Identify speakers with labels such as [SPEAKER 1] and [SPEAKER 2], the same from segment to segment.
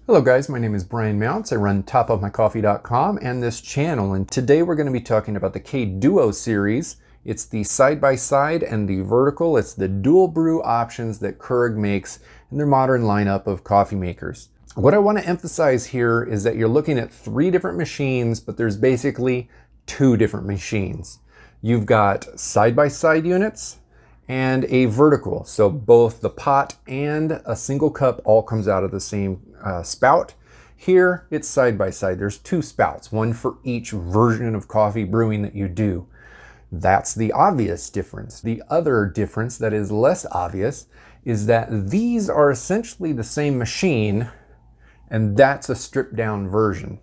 [SPEAKER 1] Hello guys, my name is Brian Mounts. I run topofmycoffee.com and this channel, and today we're going to be talking about the K-Duo series. It's the side-by-side and the vertical. It's the dual brew options that Keurig makes in their modern lineup of coffee makers. What I want to emphasize here is that you're looking at three different machines, but there's basically two different machines. You've got side-by-side units and a vertical. So both the pot and a single cup all comes out of the same spout. Here it's side by side. There's two spouts, one for each version of coffee brewing that you do. That's the obvious difference. The other difference that is less obvious is that these are essentially the same machine, and that's a stripped down version.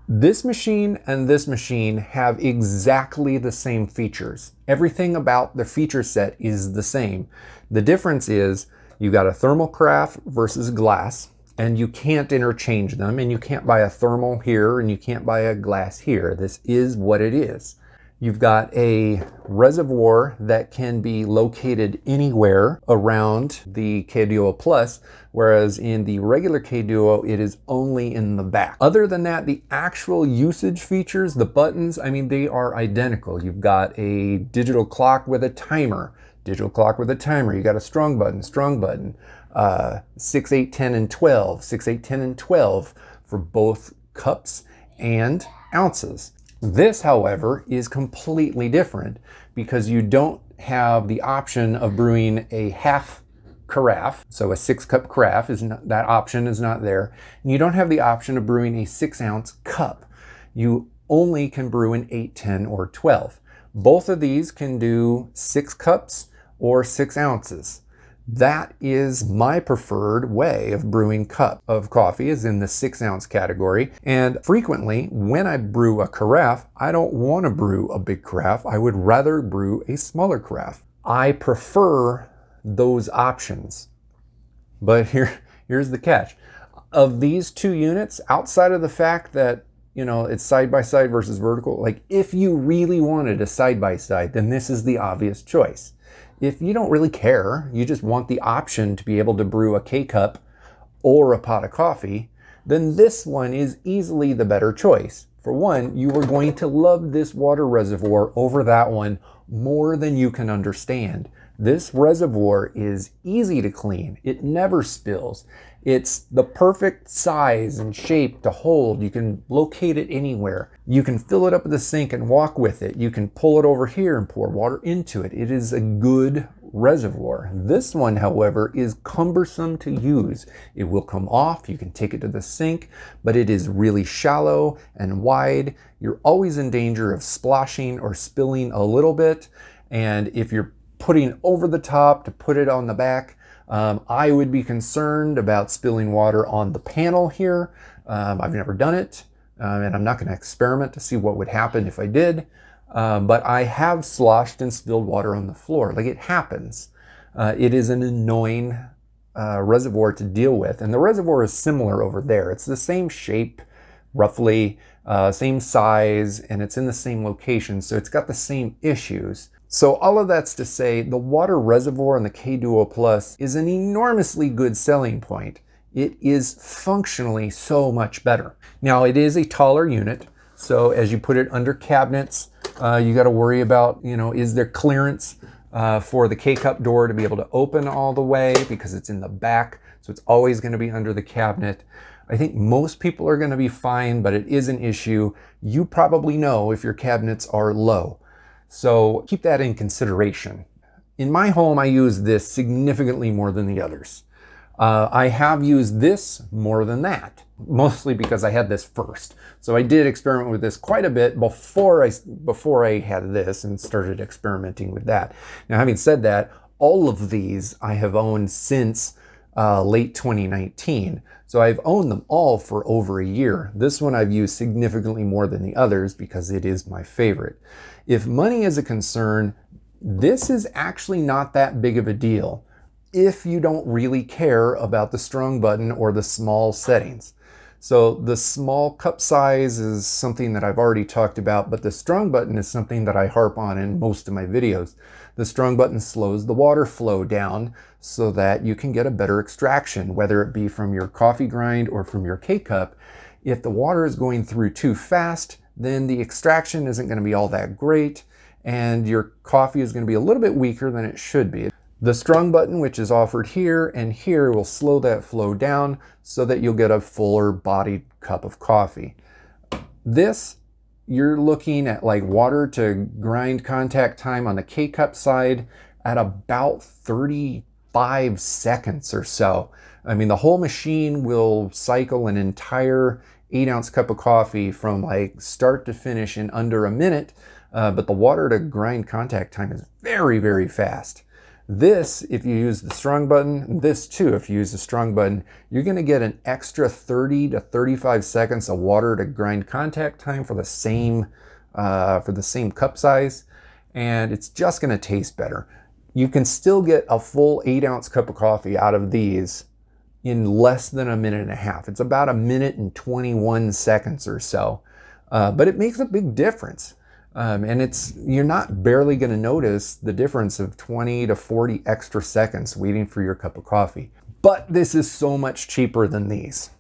[SPEAKER 1] This machine and this machine have exactly the same features. Everything about the feature set is the same. The difference is you got a thermal carafe versus glass, and you can't interchange them, and you can't buy a thermal here and you can't buy a glass here. This is what it is. You've got a reservoir that can be located anywhere around the K-Duo Plus, whereas in the regular K-Duo, it is only in the back. Other than that, the actual usage features, the buttons, I mean, they are identical. You've got a digital clock with a timer, digital clock with a timer. You got a strong button, 6, 8, 10, and 12, 6, 8, 10, and 12 for both cups and ounces. This, however, is completely different because you don't have the option of brewing a half carafe. So a 6-cup carafe, that option is not there. And you don't have the option of brewing a 6-ounce cup. You only can brew an 8, 10, or 12. Both of these can do 6 cups or 6 ounces. That is my preferred way of brewing cup of coffee, is in the 6-ounce category. And frequently, when I brew a carafe, I don't want to brew a big carafe. I would rather brew a smaller carafe. I prefer those options. But here's the catch. Of these two units, outside of the fact that, you know, it's side-by-side versus vertical, like if you really wanted a side-by-side, then this is the obvious choice. If you don't really care, you just want the option to be able to brew a K-cup or a pot of coffee, then this one is easily the better choice. For one, you are going to love this water reservoir over that one more than you can understand. This reservoir is easy to clean. It never spills. It's the perfect size and shape to hold. You can locate it anywhere. You can fill it up at the sink and walk with it. You can pull it over here and pour water into it. It is a good reservoir. This one, however, is cumbersome to use. It will come off. You can take it to the sink, but it is really shallow and wide. You're always in danger of splashing or spilling a little bit. And if you're putting over the top to put it on the back, I would be concerned about spilling water on the panel here. I've never done it, and I'm not going to experiment to see what would happen if I did. But I have sloshed and spilled water on the floor. Like, it happens. It is an annoying reservoir to deal with. And the reservoir is similar over there. It's the same shape, roughly, same size, and it's in the same location. So it's got the same issues. So all of that's to say, the water reservoir in the K-Duo Plus is an enormously good selling point. It is functionally so much better. Now, it is a taller unit, so as you put it under cabinets, you got to worry about, you know, is there clearance for the K-cup door to be able to open all the way, because it's in the back, so it's always going to be under the cabinet. I think most people are going to be fine, but it is an issue. You probably know if your cabinets are low. So keep that in consideration. In my home, I use this significantly more than the others. I have used this more than that, mostly because I had this first. So I did experiment with this quite a bit before I had this and started experimenting with that. Now, having said that, all of these I have owned since late 2019. So I've owned them all for over a year. This one I've used significantly more than the others because it is my favorite. If money is a concern, this is actually not that big of a deal if you don't really care about the strong button or the small settings. So the small cup size is something that I've already talked about, but the strong button is something that I harp on in most of my videos. The strong button slows the water flow down so that you can get a better extraction, whether it be from your coffee grind or from your K-cup. If the water is going through too fast, then the extraction isn't going to be all that great, and your coffee is going to be a little bit weaker than it should be. The strong button, which is offered here and here, will slow that flow down so that you'll get a fuller bodied cup of coffee. This, you're looking at like water to grind contact time on the K-cup side at about 35 seconds or so. I mean, the whole machine will cycle an entire 8-ounce cup of coffee from like start to finish in under a minute, but the water to grind contact time is very, very fast. This, if you use the strong button, this too, if you use the strong button, you're going to get an extra 30 to 35 seconds of water to grind contact time for the same cup size, and it's just going to taste better. You can still get a full 8-ounce cup of coffee out of these in less than a minute and a half. It's about a minute and 21 seconds or so, but it makes a big difference. And you're not barely going to notice the difference of 20 to 40 extra seconds waiting for your cup of coffee. But this is so much cheaper than these.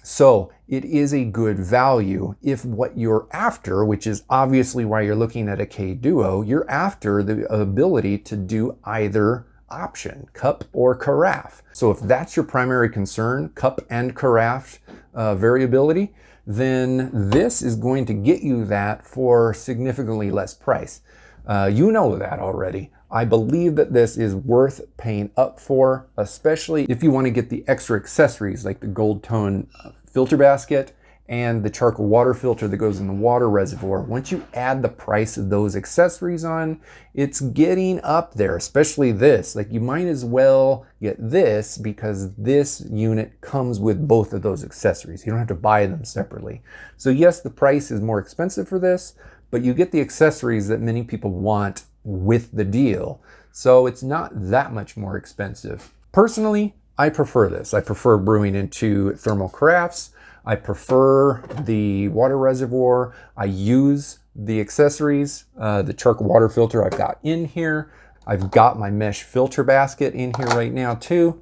[SPEAKER 1] So it is a good value if what you're after, which is obviously why you're looking at a K-Duo, you're after the ability to do either option, cup or carafe. So if that's your primary concern, cup and carafe variability, then this is going to get you that for significantly less price. You know that already. I believe that this is worth paying up for, especially if you want to get the extra accessories like the gold tone filter basket and the charcoal water filter that goes in the water reservoir. Once you add the price of those accessories on, it's getting up there, especially this. Like, you might as well get this because this unit comes with both of those accessories. You don't have to buy them separately. So yes, the price is more expensive for this, but you get the accessories that many people want with the deal. So it's not that much more expensive. Personally, I prefer this. I prefer brewing into thermal carafes. I prefer the water reservoir. I use the accessories, the charcoal water filter I've got in here. I've got my mesh filter basket in here right now too.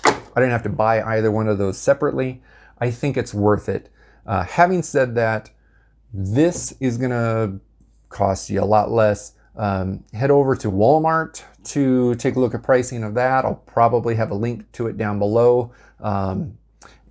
[SPEAKER 1] I didn't have to buy either one of those separately. I think it's worth it. Having said that, this is gonna cost you a lot less. Head over to Walmart to take a look at pricing of that. I'll probably have a link to it down below.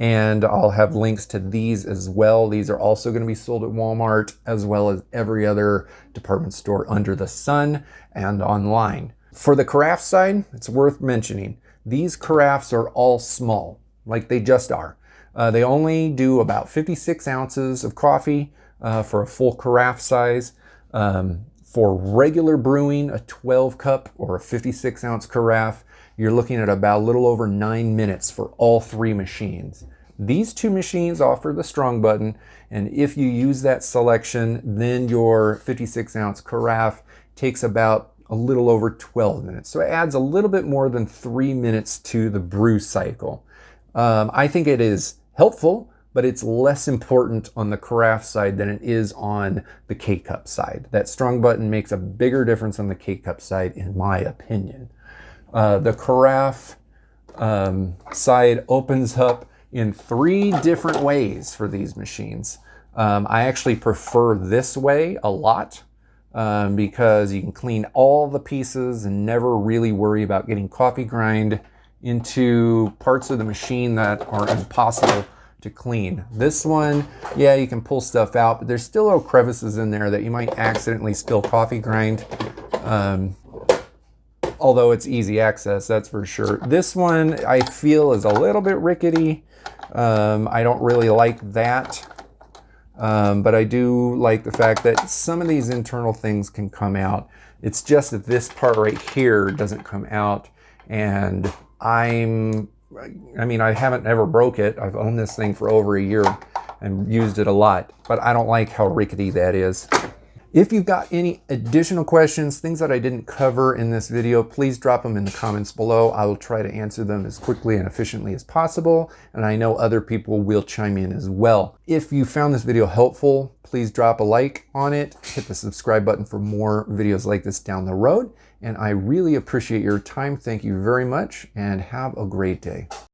[SPEAKER 1] And I'll have links to these as well. These are also going to be sold at Walmart, as well as every other department store under the sun and online. For the carafe side, it's worth mentioning, these carafes are all small, like they just are. They only do about 56 ounces of coffee for a full carafe size. For regular brewing, a 12 cup or a 56 ounce carafe, you're looking at about a little over 9 minutes for all three machines. These two machines offer the strong button, and if you use that selection, then your 56 ounce carafe takes about a little over 12 minutes. So it adds a little bit more than 3 minutes to the brew cycle. I think it is helpful, but it's less important on the carafe side than it is on the K-cup side. That strong button makes a bigger difference on the K-cup side, in my opinion. The carafe side opens up in 3 different ways for these machines. I actually prefer this way a lot because you can clean all the pieces and never really worry about getting coffee grind into parts of the machine that are impossible to clean. This one, yeah, you can pull stuff out, but there's still little crevices in there that you might accidentally spill coffee grind. Although it's easy access, that's for sure. This one I feel is a little bit rickety. I don't really like that, but I do like the fact that some of these internal things can come out. It's just that this part right here doesn't come out, and I haven't ever broke it. I've owned this thing for over a year and used it a lot, but I don't like how rickety that is. If you've got any additional questions, things that I didn't cover in this video, please drop them in the comments below. I will try to answer them as quickly and efficiently as possible, and I know other people will chime in as well. If you found this video helpful, please drop a like on it, hit the subscribe button for more videos like this down the road, and I really appreciate your time. Thank you very much, and have a great day.